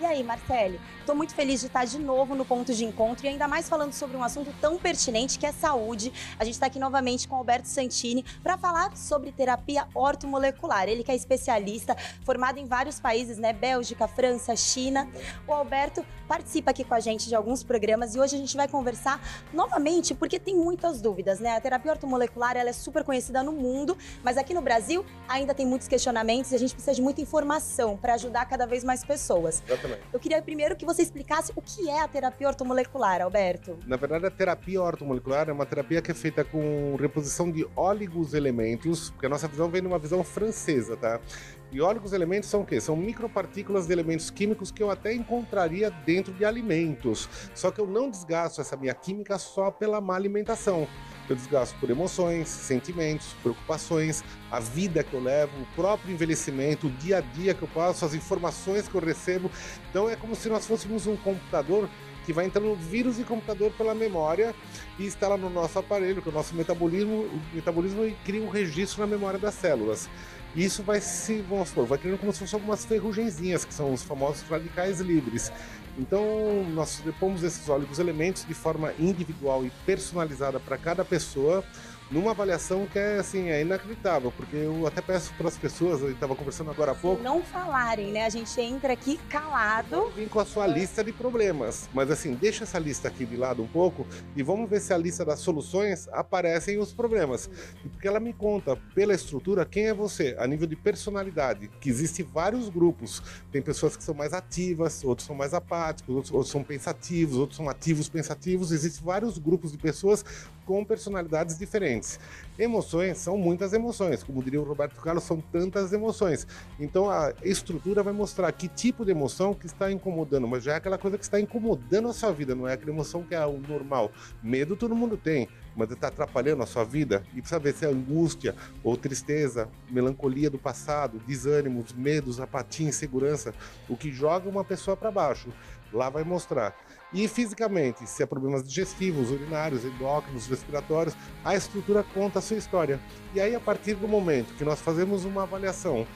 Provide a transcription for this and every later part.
E aí, Marcele, estou muito feliz de estar de novo no Ponto de Encontro e ainda mais falando sobre um assunto tão pertinente que é saúde. A gente está aqui novamente com o Alberto Santini para falar sobre terapia ortomolecular. Ele que é especialista, formado em vários países, né? Bélgica, França, China. O Alberto participa aqui com a gente de alguns programas e hoje a gente vai conversar novamente porque tem muitas dúvidas, né? A terapia ortomolecular, ela é super conhecida no mundo, mas aqui no Brasil ainda tem muitos questionamentos e a gente precisa de muita informação para ajudar cada vez mais pessoas. Exatamente. Eu queria primeiro que você explicasse o que é a terapia ortomolecular, Alberto. Na verdade, a terapia ortomolecular é uma terapia que é feita com reposição de oligoselementos, porque a nossa visão vem de uma visão francesa, tá? E oligoselementos são o quê? São micropartículas de elementos químicos que eu até encontraria dentro de alimentos. Só que eu não desgasto essa minha química só pela má alimentação. Eu desgasto por emoções, sentimentos, preocupações, a vida que eu levo, o próprio envelhecimento, o dia a dia que eu passo, as informações que eu recebo. Então é como se nós fôssemos um computador que vai entrando vírus de computador pela memória e instala no nosso aparelho, que é o nosso metabolismo e cria um registro na memória das células. E isso vai vai criando como se fossem algumas ferrugenzinhas, que são os famosos radicais livres. Então, nós repomos esses oligoselementos de forma individual e personalizada para cada pessoa, numa avaliação que é, assim, é inacreditável, porque eu até peço para as pessoas, eu estava conversando agora há pouco... Não falarem, né? A gente entra aqui calado. Vim com a sua lista de problemas, mas assim, deixa essa lista aqui de lado um pouco e vamos ver se a lista das soluções aparecem os problemas. Porque ela me conta, pela estrutura, quem é você, a nível de personalidade, que existem vários grupos. Tem pessoas que são mais ativas, outros são mais apáticos, outros são pensativos, outros são ativos pensativos. Existem vários grupos de pessoas com personalidades diferentes. Emoções são muitas emoções, como diria o Roberto Carlos, são tantas emoções. Então a estrutura vai mostrar que tipo de emoção que está incomodando, mas já é aquela coisa que está incomodando a sua vida, não é aquela emoção que é o normal. Medo todo mundo tem, mas está atrapalhando a sua vida e precisa ver se é angústia ou tristeza, melancolia do passado, desânimos, medos, apatia, insegurança, o que joga uma pessoa para baixo. Lá vai mostrar. E fisicamente, se é problemas digestivos, urinários, endócrinos, respiratórios, a estrutura conta a sua história. E aí, a partir do momento que nós fazemos uma avaliação,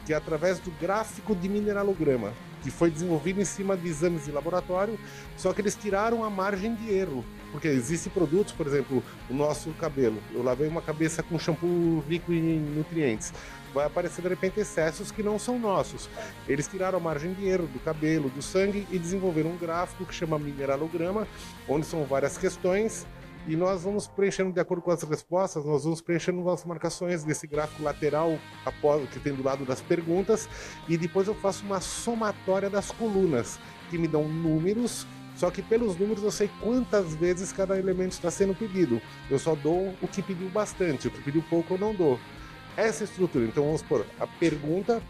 que é através do gráfico de mineralograma, que foi desenvolvido em cima de exames de laboratório, só que eles tiraram a margem de erro. Porque existem produtos, por exemplo, o nosso cabelo. Eu lavei uma cabeça com shampoo rico em nutrientes. Vai aparecer, de repente, excessos que não são nossos. Eles tiraram a margem de erro do cabelo, do sangue e desenvolveram um gráfico que chama mineralograma, onde são várias questões e nós vamos preenchendo de acordo com as respostas, nós vamos preenchendo as marcações desse gráfico lateral após que tem do lado das perguntas e depois eu faço uma somatória das colunas, que me dão números. Só que pelos números eu sei quantas vezes cada elemento está sendo pedido. Eu só dou o que pediu bastante, o que pediu pouco eu não dou. Essa estrutura, então vamos supor, a pergunta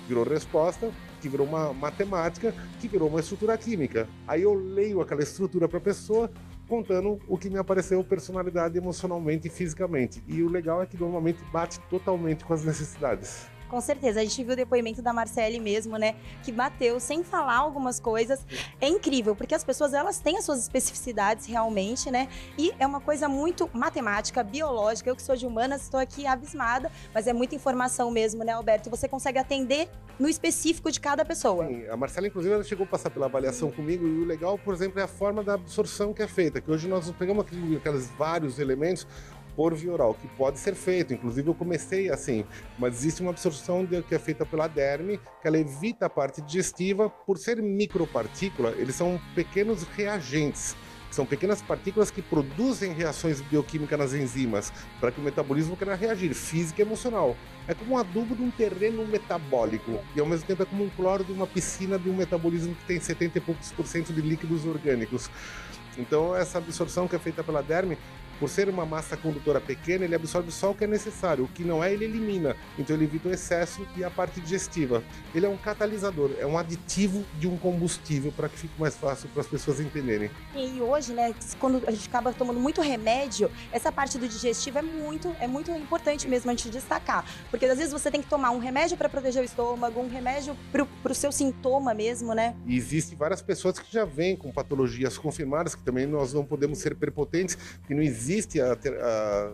virou resposta, que virou uma matemática, que virou uma estrutura química. Aí eu leio aquela estrutura para a pessoa, contando o que me apareceu personalidade, emocionalmente e fisicamente. E o legal é que normalmente bate totalmente com as necessidades. Com certeza, a gente viu o depoimento da Marcele mesmo, né, que bateu sem falar algumas coisas. É incrível, porque as pessoas, elas têm as suas especificidades realmente, né, e é uma coisa muito matemática, biológica. Eu que sou de humanas, estou aqui abismada, mas é muita informação mesmo, né, Alberto, e você consegue atender no específico de cada pessoa. Sim, a Marcela, inclusive, ela chegou a passar pela avaliação comigo e o legal, por exemplo, é a forma da absorção que é feita, que hoje nós pegamos aqueles vários elementos por via oral, que pode ser feito, inclusive eu comecei assim, mas existe uma absorção que é feita pela derme, que ela evita a parte digestiva. Por ser micropartícula, eles são pequenos reagentes, são pequenas partículas que produzem reações bioquímicas nas enzimas, para que o metabolismo queira reagir, físico e emocional. É como um adubo de um terreno metabólico, e ao mesmo tempo é como um cloro de uma piscina de um metabolismo que tem 70 e poucos por cento de líquidos orgânicos. Então essa absorção que é feita pela derme, por ser uma massa condutora pequena, ele absorve só o que é necessário, o que não é, ele elimina. Então ele evita o excesso e a parte digestiva. Ele é um catalisador, é um aditivo de um combustível para que fique mais fácil para as pessoas entenderem. E hoje, né, quando a gente acaba tomando muito remédio, essa parte do digestivo é muito importante mesmo a gente destacar. Porque às vezes você tem que tomar um remédio para proteger o estômago, um remédio pro seu sintoma mesmo, né? E existem várias pessoas que já vêm com patologias confirmadas, que também nós não podemos ser prepotentes, que não existe existe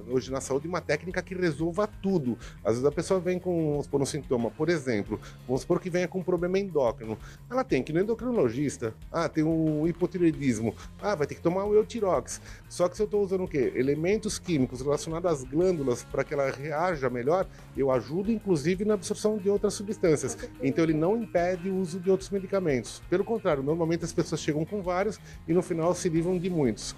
hoje na saúde uma técnica que resolva tudo. Às vezes a pessoa vem com, vamos supor, um sintoma, por exemplo, vamos supor que venha com um problema endócrino. Ela tem que ir no endocrinologista. Tem um hipotireoidismo. Vai ter que tomar o Eutirox. Só que se eu estou usando o quê? Elementos químicos relacionados às glândulas para que ela reaja melhor, eu ajudo inclusive na absorção de outras substâncias. Então ele não impede o uso de outros medicamentos. Pelo contrário, normalmente as pessoas chegam com vários e no final se livram de muitos.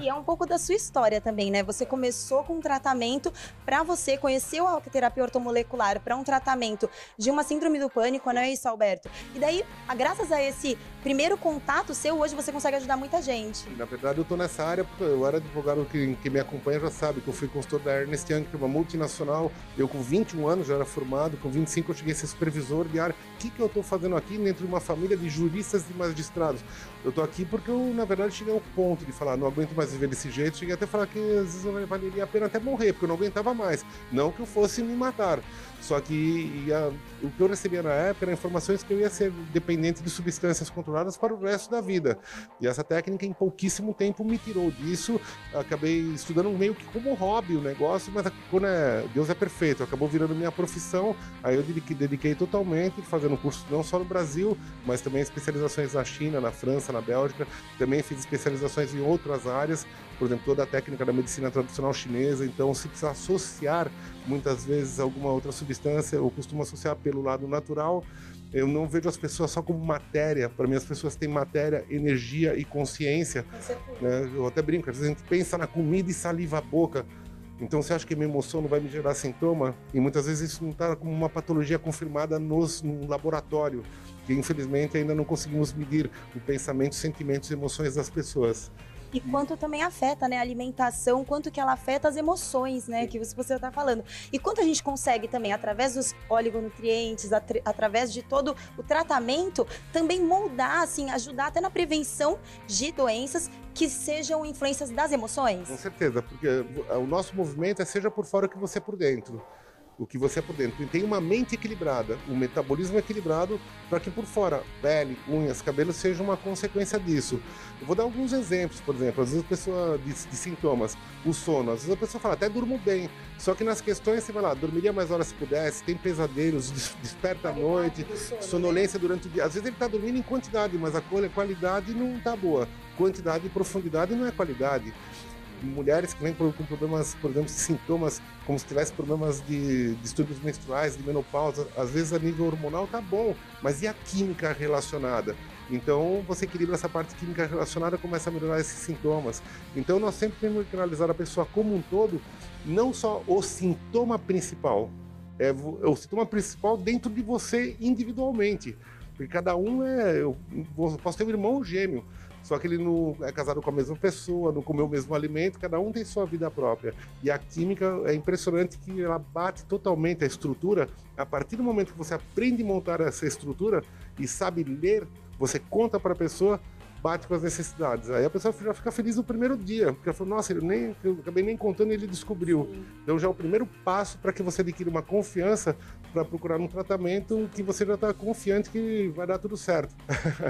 E é um pouco da sua história também, né? Você começou com um tratamento para você, conheceu a terapia ortomolecular para um tratamento de uma síndrome do pânico, não é isso, Alberto? E daí, graças a esse primeiro contato seu, hoje você consegue ajudar muita gente. Na verdade, eu tô nessa área porque eu era advogado, que me acompanha já sabe que eu fui consultor da Ernst Young, que é uma multinacional. Eu com 21 anos já era formado, com 25 eu cheguei a ser supervisor de área. O que eu tô fazendo aqui dentro de uma família de juristas e magistrados? Eu tô aqui porque eu, na verdade, cheguei ao ponto de falar, não aguento mais viver desse jeito. Cheguei até a falar que às vezes valeria a pena até morrer, porque eu não aguentava mais. Não que eu fosse me matar. Só que o que eu recebia na época eram informações que eu ia ser dependente de substâncias controladas para o resto da vida. E essa técnica, em pouquíssimo tempo, me tirou disso. Acabei estudando meio que como hobby o negócio, mas quando Deus é perfeito, acabou virando minha profissão. Aí eu dediquei totalmente, fazendo curso não só no Brasil, mas também especializações na China, na França, na Bélgica. Também fiz especializações em outras áreas, por exemplo, toda a técnica da medicina tradicional chinesa. Então, se precisar associar muitas vezes alguma outra substância, eu costumo associar pelo lado natural. Eu não vejo as pessoas só como matéria. Para mim, as pessoas têm matéria, energia e consciência. Né? Eu até brinco, às vezes a gente pensa na comida e saliva a boca. Então, você acha que a minha emoção não vai me gerar sintoma? E muitas vezes isso não está como uma patologia confirmada no laboratório, que infelizmente ainda não conseguimos medir o pensamento, sentimentos e emoções das pessoas. E quanto também afeta, né, a alimentação, quanto que ela afeta as emoções, né, que você está falando. E quanto a gente consegue também, através dos oligonutrientes, através de todo o tratamento, também moldar, assim, ajudar até na prevenção de doenças que sejam influências das emoções? Com certeza, porque o nosso movimento é seja por fora que você por dentro. O que você é por dentro. E tem uma mente equilibrada, um metabolismo equilibrado, para que por fora, pele, unhas, cabelo, seja uma consequência disso. Eu vou dar alguns exemplos, por exemplo, às vezes a pessoa de sintomas, o sono, às vezes a pessoa fala, até durmo bem, só que nas questões você vai lá, dormiria mais horas se pudesse, tem pesadelos, desperta à noite, sonolência durante o dia. Às vezes ele está dormindo em quantidade, mas a qualidade não está boa. Quantidade e profundidade não é qualidade. Mulheres que vêm com problemas, por exemplo, sintomas como se tivesse problemas de distúrbios menstruais, de menopausa, às vezes a nível hormonal tá bom, mas e a química relacionada? Então você equilibra essa parte química relacionada, começa a melhorar esses sintomas. Então nós sempre temos que analisar a pessoa como um todo, não só o sintoma principal, é o sintoma principal dentro de você individualmente, porque cada um eu posso ter um irmão gêmeo, só que ele não é casado com a mesma pessoa, não comeu o mesmo alimento, cada um tem sua vida própria. E a química é impressionante que ela bate totalmente a estrutura. A partir do momento que você aprende a montar essa estrutura e sabe ler, você conta para a pessoa, bate com as necessidades. Aí a pessoa já fica feliz no primeiro dia, porque ela falou, nossa, eu acabei nem contando e ele descobriu. Sim. Então já é o primeiro passo para que você adquira uma confiança para procurar um tratamento que você já está confiante que vai dar tudo certo.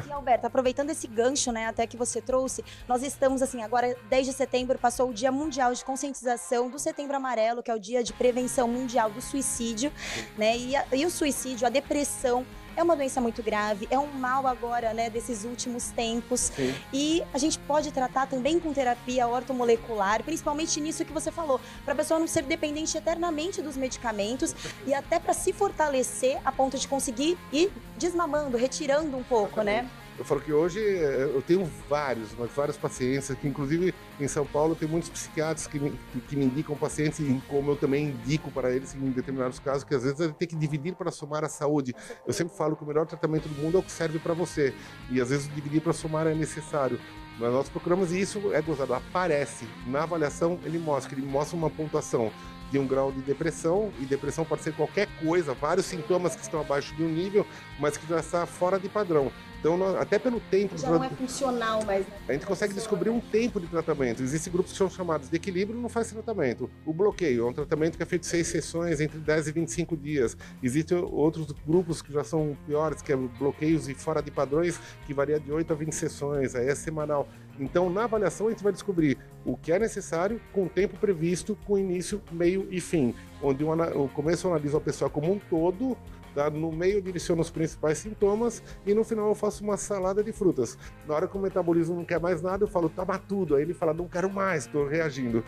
E Alberto, aproveitando esse gancho, né, até que você trouxe, nós estamos assim, agora 10 de setembro passou o Dia Mundial de Conscientização do Setembro Amarelo, que é o Dia de Prevenção Mundial do Suicídio, né, e o suicídio, a depressão, é uma doença muito grave, é um mal agora, né, desses últimos tempos. Sim. E a gente pode tratar também com terapia ortomolecular, principalmente nisso que você falou, para a pessoa não ser dependente eternamente dos medicamentos e até para se fortalecer a ponto de conseguir ir desmamando, retirando um pouco, né? Eu falo que hoje eu tenho vários pacientes, que inclusive em São Paulo tem muitos psiquiatras que me indicam pacientes, e como eu também indico para eles em determinados casos, que às vezes ele tem que dividir para somar a saúde. Eu sempre falo que o melhor tratamento do mundo é o que serve para você, e às vezes dividir para somar é necessário. Mas nós procuramos, e isso é dosado, aparece. Na avaliação ele mostra uma pontuação de um grau de depressão, e depressão pode ser qualquer coisa, vários sintomas que estão abaixo de um nível, mas que já está fora de padrão. Então, até pelo tempo... Já não é funcional mais, né? A gente consegue descobrir um tempo de tratamento. Existem grupos que são chamados de equilíbrio, não faz tratamento. O bloqueio é um tratamento que é feito 6 sessões, entre 10 e 25 dias. Existem outros grupos que já são piores, que é bloqueios e fora de padrões, que varia de 8 a 20 sessões, aí é semanal. Então, na avaliação, a gente vai descobrir o que é necessário, com o tempo previsto, com início, meio e fim. Onde o começo eu analiso a pessoa como um todo, tá? No meio eu direciono os principais sintomas e no final eu faço uma salada de frutas. Na hora que o metabolismo não quer mais nada, eu falo, toma tudo. Aí ele fala, não quero mais, estou reagindo.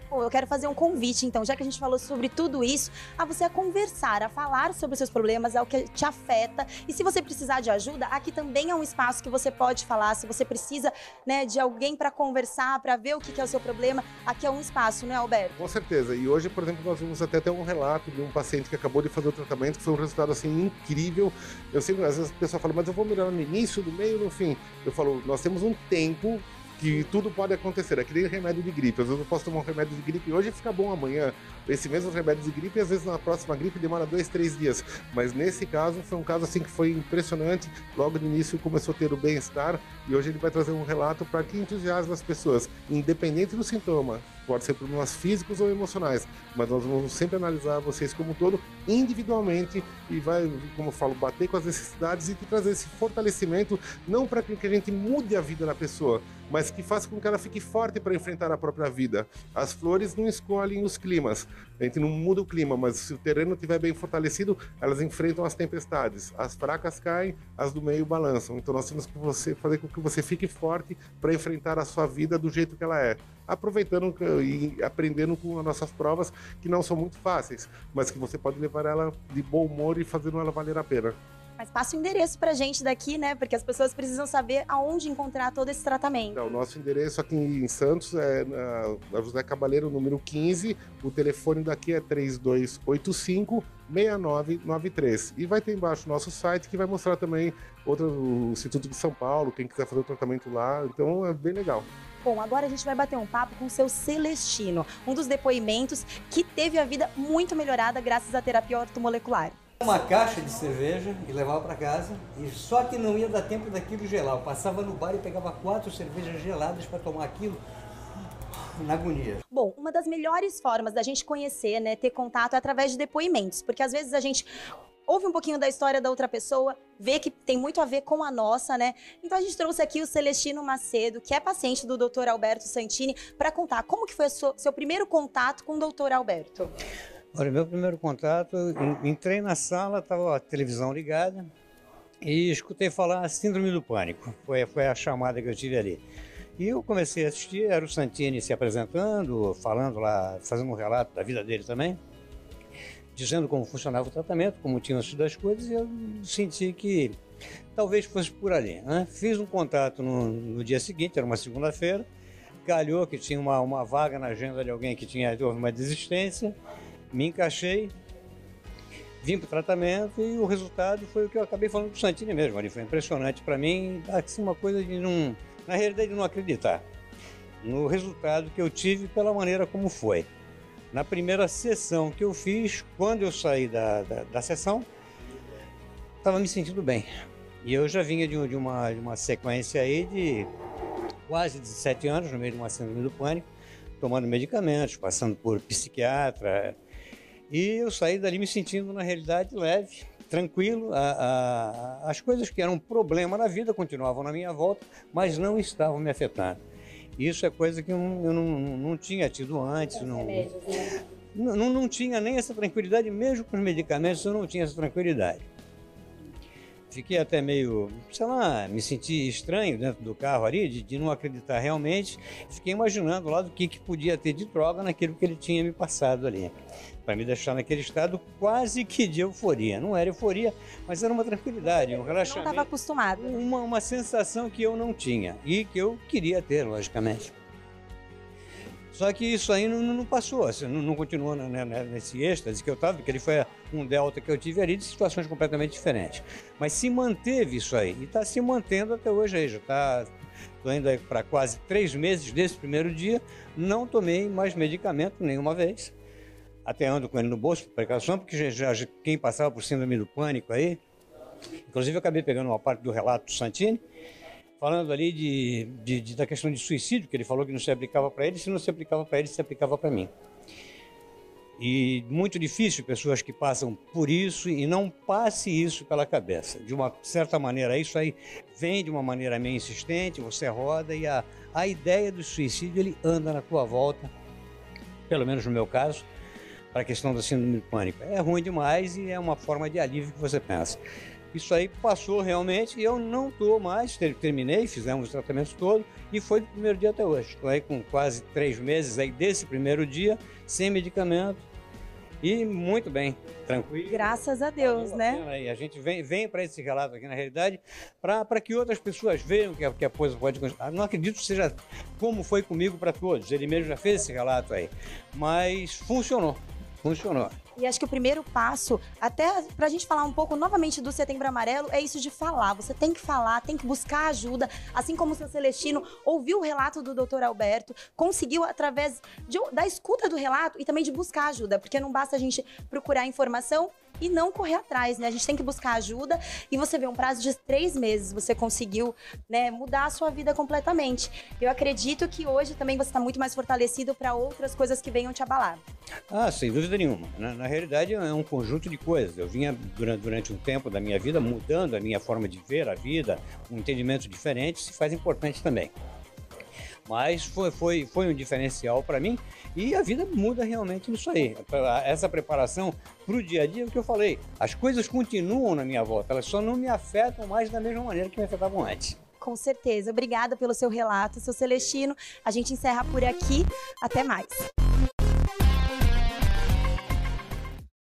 Bom, eu quero fazer um convite, então, já que a gente falou sobre tudo isso, a você a conversar, a falar sobre os seus problemas, ao que te afeta. E se você precisar de ajuda, aqui também é um espaço que você pode falar. Se você precisa, né, de alguém para conversar, para ver o que é o seu problema, aqui é um espaço, né, Alberto? Com certeza. E hoje, por exemplo, nós vamos até ter um relato de um paciente que acabou de fazer o tratamento, que foi um resultado assim incrível. Eu sempre, às vezes a pessoa fala, mas eu vou melhorar no início, no meio, no fim. Eu falo, nós temos um tempo que tudo pode acontecer, é que nem remédio de gripe. Às vezes eu posso tomar um remédio de gripe hoje e fica bom amanhã. Esse mesmo remédio de gripe, às vezes na próxima gripe demora 2, 3 dias. Mas nesse caso, foi um caso assim que foi impressionante. Logo no início começou a ter o bem-estar e hoje ele vai trazer um relato para que entusiasme as pessoas, independente do sintoma. Pode ser problemas físicos ou emocionais, mas nós vamos sempre analisar vocês como um todo, individualmente, e vai, como eu falo, bater com as necessidades e trazer esse fortalecimento, não para que a gente mude a vida da pessoa, mas que faça com que ela fique forte para enfrentar a própria vida. As flores não escolhem os climas, a gente não muda o clima, mas se o terreno estiver bem fortalecido, elas enfrentam as tempestades. As fracas caem, as do meio balançam. Então nós temos que fazer com que você fique forte para enfrentar a sua vida do jeito que ela é. Aproveitando e aprendendo com as nossas provas, que não são muito fáceis, mas que você pode levar ela de bom humor e fazendo ela valer a pena. Mas passa o endereço pra gente daqui, né? Porque as pessoas precisam saber aonde encontrar todo esse tratamento. Então, o nosso endereço aqui em Santos é na José Cabaleiro, número 15. O telefone daqui é 3285-6993. E vai ter embaixo o nosso site, que vai mostrar também o Instituto de São Paulo, quem quiser fazer o tratamento lá. Então, é bem legal. Bom, agora a gente vai bater um papo com o seu Celestino, um dos depoimentos que teve a vida muito melhorada graças à terapia ortomolecular. Uma caixa de cerveja e levava para casa, e só que não ia dar tempo daquilo gelar. Eu passava no bar e pegava 4 cervejas geladas para tomar aquilo na agonia. Bom, uma das melhores formas da gente conhecer, né, ter contato é através de depoimentos, porque às vezes a gente ouve um pouquinho da história da outra pessoa, vê que tem muito a ver com a nossa, né? Então a gente trouxe aqui o Celestino Macedo, que é paciente do Dr. Alberto Santini, para contar como que foi o seu primeiro contato com o Dr. Alberto. Olha, meu primeiro contato, entrei na sala, estava a televisão ligada e escutei falar síndrome do pânico. Foi a chamada que eu tive ali. E eu comecei a assistir, era o Santini se apresentando, falando lá, fazendo um relato da vida dele também, dizendo como funcionava o tratamento, como tinham sido as coisas, e eu senti que talvez fosse por ali, né? Fiz um contato no dia seguinte, era uma segunda-feira, calhou que tinha uma vaga na agenda de alguém que tinha uma desistência, me encaixei, vim para o tratamento e o resultado foi o que eu acabei falando com o Santini mesmo. Ali foi impressionante para mim, assim, uma coisa de não, na realidade, não acreditar no resultado que eu tive pela maneira como foi. Na primeira sessão que eu fiz, quando eu saí da sessão, estava me sentindo bem. E eu já vinha de uma sequência aí de quase 17 anos, no meio de uma síndrome do pânico, tomando medicamentos, passando por psiquiatra. E eu saí dali me sentindo, na realidade, leve, tranquilo. As coisas que eram um problema na vida continuavam na minha volta, mas não estavam me afetando. Isso é coisa que eu não tinha tido antes. Não tinha nem essa tranquilidade, mesmo com os medicamentos eu não tinha essa tranquilidade. Fiquei até meio, sei lá, me senti estranho dentro do carro ali, de não acreditar realmente. Fiquei imaginando lá do que podia ter de droga naquilo que ele tinha me passado ali, para me deixar naquele estado quase que de euforia. Não era euforia, mas era uma tranquilidade, um relaxamento. Não estava acostumado. Uma sensação que eu não tinha e que eu queria ter, logicamente. Só que isso aí não passou, assim, não continuou nesse êxtase que eu estava, porque ele foi um delta que eu tive ali de situações completamente diferentes. Mas se manteve isso aí, e está se mantendo até hoje aí, já estou indo aí para quase 3 meses desse primeiro dia, não tomei mais medicamento nenhuma vez. Até ando com ele no bolso, por precaução, porque já quem passava por síndrome do pânico aí, inclusive eu acabei pegando uma parte do relato do Santini, falando ali da questão de suicídio, que ele falou que não se aplicava para ele, se não se aplicava para ele, se aplicava para mim. E muito difícil pessoas que passam por isso e não passe isso pela cabeça. De uma certa maneira, isso aí vem de uma maneira meio insistente, você roda e a ideia do suicídio, ele anda na tua volta, pelo menos no meu caso, para a questão da síndrome do pânico. É ruim demais e é uma forma de alívio que você pensa. Isso aí passou realmente e eu não estou mais, terminei, fizemos o tratamento todo e foi do primeiro dia até hoje. Estou aí com quase 3 meses aí desse primeiro dia, sem medicamento e muito bem, tranquilo. Graças a Deus, né? Aí. A gente vem para esse relato aqui, na realidade, para que outras pessoas vejam que a coisa pode continuar. Não acredito que seja como foi comigo para todos, ele mesmo já fez esse relato aí, mas funcionou. E acho que o primeiro passo, até pra gente falar um pouco novamente do Setembro Amarelo, é isso de falar. Você tem que falar, tem que buscar ajuda, assim como o seu Celestino ouviu o relato do Dr. Alberto, conseguiu através da escuta do relato e também de buscar ajuda, porque não basta a gente procurar informação e não correr atrás, né? A gente tem que buscar ajuda e você vê um prazo de 3 meses, você conseguiu, né, mudar a sua vida completamente. Eu acredito que hoje também você está muito mais fortalecido para outras coisas que venham te abalar. Ah, sem dúvida nenhuma. Na realidade é um conjunto de coisas. Eu vinha durante um tempo da minha vida mudando a minha forma de ver a vida, um entendimento diferente se faz importante também. Mas foi um diferencial para mim e a vida muda realmente nisso aí. Essa preparação para o dia a dia é o que eu falei. As coisas continuam na minha volta, elas só não me afetam mais da mesma maneira que me afetavam antes. Com certeza. Obrigada pelo seu relato, seu Celestino. A gente encerra por aqui. Até mais.